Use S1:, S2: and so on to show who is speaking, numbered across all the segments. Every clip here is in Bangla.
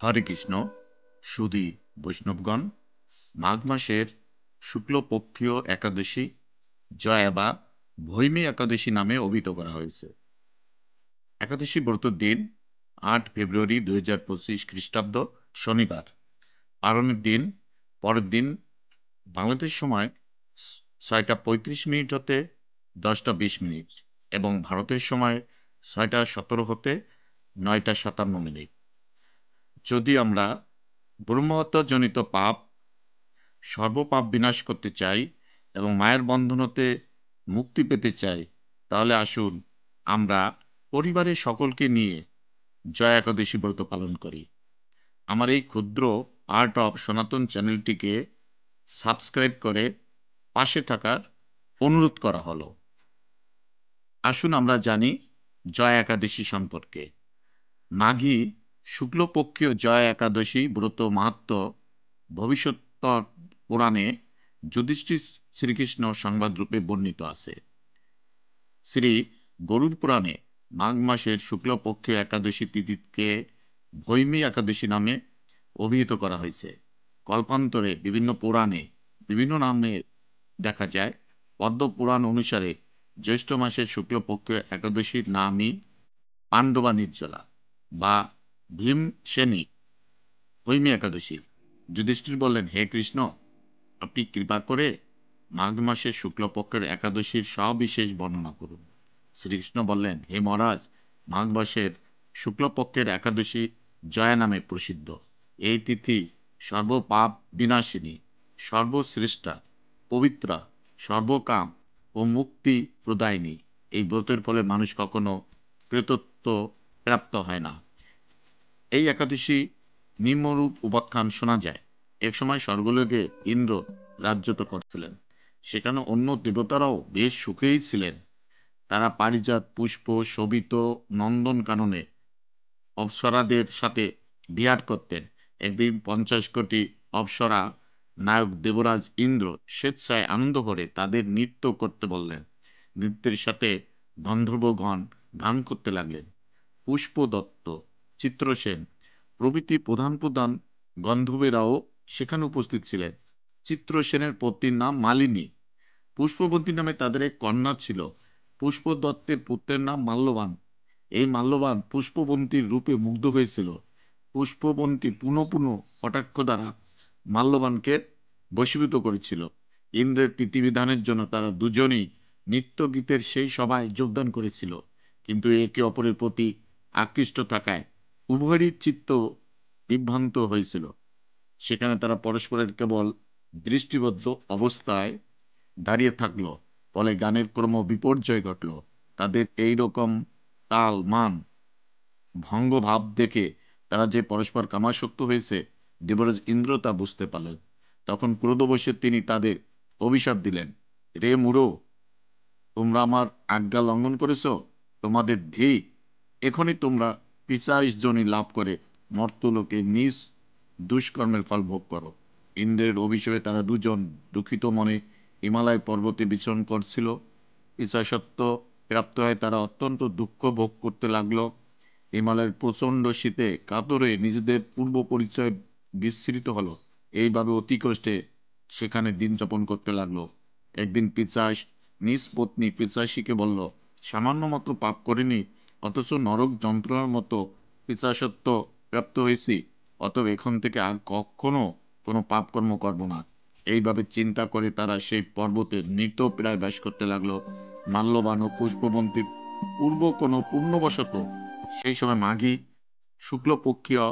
S1: হরে কৃষ্ণ। সুধী বৈষ্ণবগণ, মাঘ মাসের শুক্লপক্ষীয় একাদশী জয়া বা ভৈমী একাদশী নামে অভিহিত করা হয়েছে। একাদশী ব্রতর দিন 8 ফেব্রুয়ারি 2025 খ্রিস্টাব্দ, শনিবার। পালনের দিন পরের দিন বাংলাদেশ সময় 6টা 35 মিনিট হতে 10টা 20 মিনিট এবং ভারতের সময় 6টা 17 হতে 9টা 57 মিনিট। যদি আমরা ব্রহ্মহত্যাজনিত পাপ সর্বপাপ বিনাশ করতে চাই এবং মায়ের বন্ধন হতে মুক্তি পেতে চাই, তাহলে আসুন আমরা পরিবারের সকলকে নিয়ে জয়া একাদশী ব্রত পালন করি। আমার এই ক্ষুদ্র আর্ট অফ সনাতন চ্যানেলটিকে সাবস্ক্রাইব করে পাশে থাকার অনুরোধ করা হলো। আসুন আমরা জানি জয়া একাদশী সম্পর্কে। মাঘী শুক্লপক্ষীয় জয়া একাদশী ব্রত মাহাত্ম্য ভবিষ্যৎ পুরাণে যুধিষ্ঠির শ্রীকৃষ্ণ সংবাদ রূপে বর্ণিত আছে। শ্রী গরুড় পুরাণে মাঘ মাসের শুক্লপক্ষীয় একাদশী তিথিকে ভৈমী একাদশী নামে অভিহিত করা হয়েছে। কল্পান্তরে বিভিন্ন পুরাণে বিভিন্ন নামে দেখা যায়। পদ্ম পুরাণ অনুসারে জ্যৈষ্ঠ মাসের শুক্লপক্ষীয় একাদশীর নামই পাণ্ডবা নির্জলা বা ভীমসেনী ভৈমী একাদশী। যুধিষ্ঠির বললেন, হে কৃষ্ণ, আপনি কৃপা করে মাঘ মাসের শুক্লপক্ষের একাদশীর সবিশেষ বর্ণনা করুন। শ্রীকৃষ্ণ বললেন, হে মহারাজ, মাঘ মাসের শুক্লপক্ষের একাদশী জয়া নামে প্রসিদ্ধ। এই তিথি সর্বপাপ বিনাশিনী, সর্বশ্রেষ্ঠা, পবিত্রা, সর্বকাম ও মুক্তি প্রদায়িনী। এই ব্রতের ফলে মানুষ কখনো প্রেতত্ব প্রাপ্ত হয় না। এই একাদশী নিম্নরূপ উপাখ্যান শোনা যায়। একসময় স্বর্গলোকে ইন্দ্র রাজ্যত করছিলেন। সেখানে অন্য দেবতারাও বেশ সুখেই ছিলেন। তারা পারিজাত পুষ্প শোভিত নন্দন কাননে অপ্সরাদের সাথে বিহার করতেন। একদিন 50 কোটি অপ্সরা নায়ক দেবরাজ ইন্দ্র স্বেচ্ছায় আনন্দ করে তাদের নৃত্য করতে বললেন। নৃত্যের সাথে গন্ধর্বগণ গান করতে লাগলেন। পুষ্পদত্ত, চিত্রসেন প্রভৃতি প্রধান প্রধান গন্ধর্বেরাও সেখানে উপস্থিত ছিলেন। চিত্রসেনের পত্নীর নাম মালিনী। পুষ্পবন্তী নামে তাদের এক কন্যা ছিল। পুষ্পদত্তের পুত্রের নাম মাল্যবান। এই মাল্যবান পুষ্পবন্তীর রূপে মুগ্ধ হয়েছিল। পুষ্পবন্তী পুনঃ পুনঃ কটাক্ষ দ্বারা মাল্যবানকে বশীভূত করেছিল। ইন্দ্রের প্রীতিবিধানের জন্য তারা দুজনই নৃত্য গীতের সেই সভায় যোগদান করেছিল, কিন্তু একে অপরের প্রতি আকৃষ্ট থাকায় উভয়েরই চিত্ত বিভ্রান্ত হয়েছিল। সেখানে তারা পরস্পরের কেবল দৃষ্টিবদ্ধ অবস্থায় দাঁড়িয়ে থাকলো। ফলে গানের ক্রম বিপর্যয় ঘটল। তাদের এই রকম তাল মান ভঙ্গ ভাব দেখে তারা যে পরস্পর কামাসক্ত হয়েছে, দেবরাজ ইন্দ্র তা বুঝতে পারলেন। তখন ক্রোধবশে তিনি তাদের অভিশাপ দিলেন, রে মূঢ়, তোমরা আমার আজ্ঞা লঙ্ঘন করেছ, তোমাদের ধিক। এখনই তোমরা পিশাচ যোনি লাভ করে মর্ত্যলোকে নিজ দুষ্কর্মের ফল ভোগ করো। ইন্দ্রের অভিশাপে তারা দুজন দুঃখিত মনে হিমালয় পর্বতে বিচরণ করছিল। পিশাচত্ব প্রাপ্ত হয়ে তারা অত্যন্ত দুঃখ ভোগ করতে লাগলো। হিমালয়ের প্রচণ্ড শীতে কাতরে নিজেদের পূর্ব পরিচয় বিস্মৃত হলো। এইভাবে অতি কষ্টে সেখানে দিন যাপন করতে লাগলো। একদিন পিশাচ নিজ পত্নী পিশাচিকে বলল, সামান্য মাত্র পাপ করিনি, অথচ নরক যন্ত্রণার মতো পিশাচত্ব প্রাপ্ত হয়েছি। অতএব এখন থেকে আর কখনো কোনো পাপকর্ম করব না। এইভাবে চিন্তা করে তারা সেই পর্বতে নৃতপ্রায় বাস করতে লাগলো। মাল্যবান ও পুষ্পবন্তীর পূর্ব কোনো পুণ্যবশত সেই সময় মাঘী শুক্লপক্ষীয়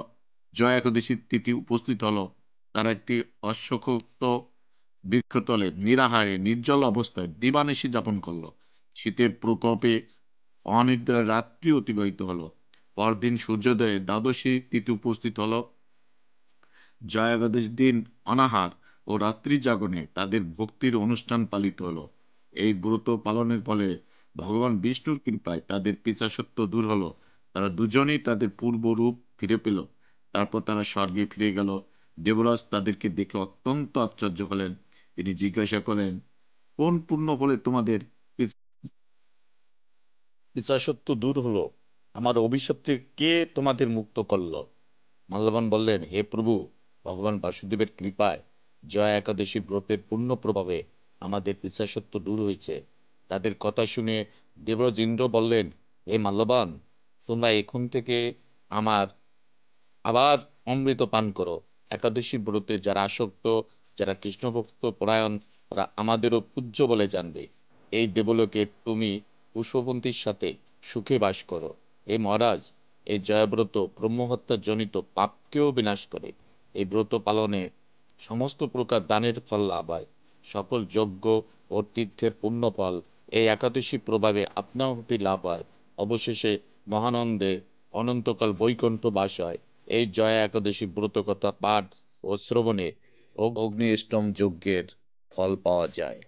S1: জয়া একাদশীর তিথি উপস্থিত হলো। তারা একটি অশ্বক্ষুত বৃক্ষতলে নিরাহারে নির্জল অবস্থায় দিবানিশি যাপন করলো। শীতের প্রকোপে অনিদ্রায় রাত্রি অতিবাহিত হলো। পরদিন সূর্যোদয়ে দ্বাদশী তিথি উপস্থিত হলো। জয়া একাদশীর দিন অনাহার ও রাত্রি জাগরণে তাদের ভক্তির অনুষ্ঠান পালিত হলো। এই ব্রত পালনের ফলে ভগবান বিষ্ণুর কৃপায় তাদের পিশাচত্ব দূর হলো। তারা দুজনেই তাদের পূর্ব রূপ ফিরে পেল। তারপর তারা স্বর্গে ফিরে গেল। দেবরাজ তাদেরকে দেখে অত্যন্ত আশ্চর্য হলেন। তিনি জিজ্ঞাসা করেন, কোন পুণ্য ফলে তোমাদের পিশাচত্ব দূর হলো? আমার অভিশাপ থেকে কে তোমাদের মুক্ত করলো? মাল্যবান বললেন, হে প্রভু, ভগবান বাসুদেবের কৃপায় জয়া একাদশী ব্রতের পূর্ণ প্রভাবে আমাদের পিশাচত্ব দূর হয়েছে। তাদের কথা শুনে দেবরাজ ইন্দ্র বললেন, হে মাল্যবান, তোমরা এখন থেকে আমার আবার অমৃত পান করো। একাদশী ব্রতে যারা আসক্ত, যারা কৃষ্ণভক্ত পরায়ণ, তারা আমাদেরও পূজ্য বলে জানবে। এই দেবলোকে তুমি পুষ্পবন্তীর সাথে সুখে বাস করো। এই মহারাজ, এই জয়ব্রত ব্রহ্মহত্যা জনিত পাপকেও বিনাশ করে। এই ব্রত পালনে সমস্ত প্রকার দানের ফল লাভ হয়। সকল যজ্ঞ ও তীর্থের পুণ্য ফল এই একাদশী প্রভাবে আপনা হতে লাভ হয়। অবশেষে মহানন্দে অনন্তকাল বৈকুণ্ঠ বাস হয়। এই জয়া একাদশী ব্রতকথা পাঠ ও শ্রবণে অগ্নিষ্টম যজ্ঞের ফল পাওয়া যায়।